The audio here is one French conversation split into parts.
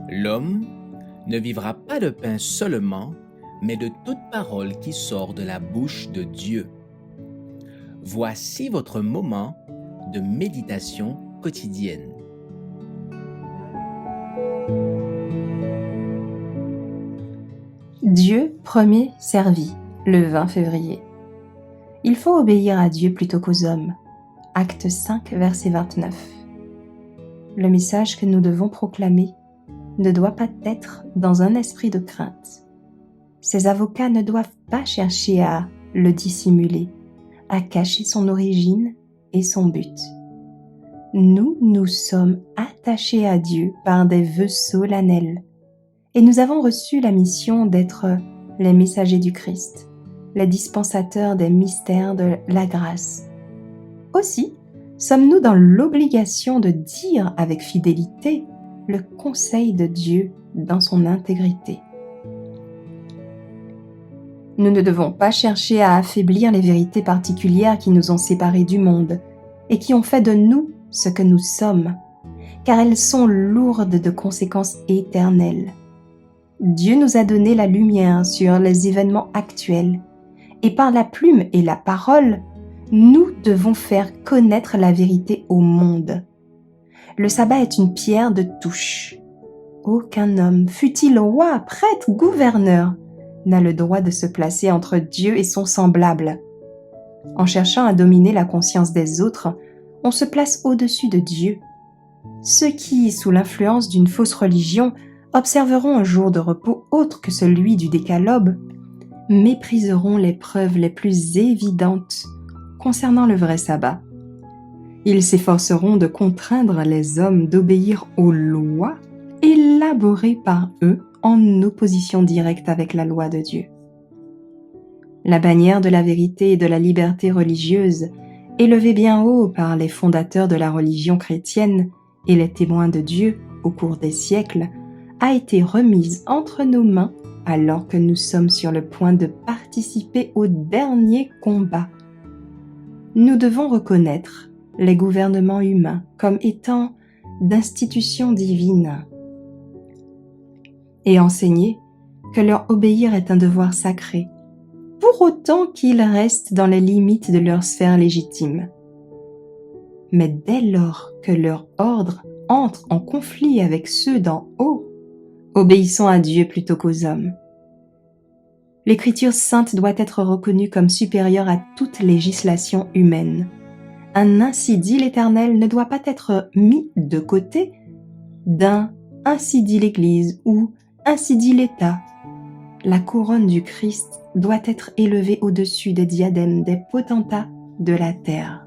L'homme ne vivra pas de pain seulement, mais de toute parole qui sort de la bouche de Dieu. Voici votre moment de méditation quotidienne. Dieu premier servi, le 20 février. Il faut obéir à Dieu plutôt qu'aux hommes. Acte 5, verset 29. Le message que nous devons proclamer ne doit pas être dans un esprit de crainte. Ces avocats ne doivent pas chercher à le dissimuler, à cacher son origine et son but. Nous sommes attachés à Dieu par des vœux solennels et nous avons reçu la mission d'être les messagers du Christ, les dispensateurs des mystères de la grâce. Aussi, sommes-nous dans l'obligation de dire avec fidélité le conseil de Dieu dans son intégrité. Nous ne devons pas chercher à affaiblir les vérités particulières qui nous ont séparés du monde et qui ont fait de nous ce que nous sommes, car elles sont lourdes de conséquences éternelles. Dieu nous a donné la lumière sur les événements actuels et par la plume et la parole, nous devons faire connaître la vérité au monde. Le sabbat est une pierre de touche. Aucun homme, fût-il roi, prêtre, gouverneur, n'a le droit de se placer entre Dieu et son semblable. En cherchant à dominer la conscience des autres, on se place au-dessus de Dieu. Ceux qui, sous l'influence d'une fausse religion, observeront un jour de repos autre que celui du décalogue, mépriseront les preuves les plus évidentes concernant le vrai sabbat. Ils s'efforceront de contraindre les hommes d'obéir aux lois élaborées par eux en opposition directe avec la loi de Dieu. La bannière de la vérité et de la liberté religieuse, élevée bien haut par les fondateurs de la religion chrétienne et les témoins de Dieu au cours des siècles, a été remise entre nos mains alors que nous sommes sur le point de participer au dernier combat. Nous devons reconnaître les gouvernements humains comme étant d'institutions divines et enseigner que leur obéir est un devoir sacré, pour autant qu'ils restent dans les limites de leur sphère légitime. Mais dès lors que leur ordre entre en conflit avec ceux d'en haut, obéissons à Dieu plutôt qu'aux hommes. L'Écriture sainte doit être reconnue comme supérieure à toute législation humaine. Un ainsi dit l'Éternel ne doit pas être mis de côté d'un ainsi dit l'Église ou ainsi dit l'État. La couronne du Christ doit être élevée au-dessus des diadèmes des potentats de la terre.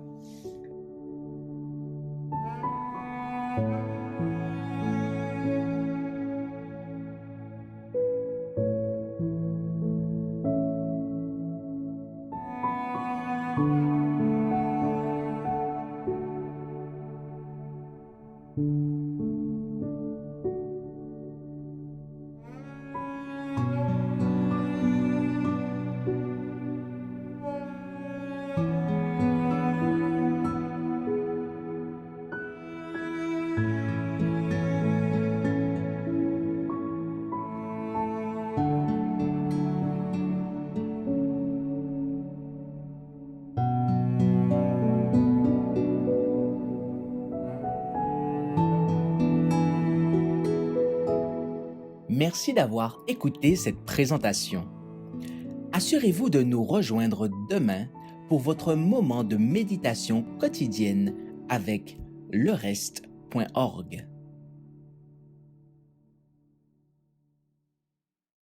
Merci d'avoir écouté cette présentation. Assurez-vous de nous rejoindre demain pour votre moment de méditation quotidienne avec lereste.org.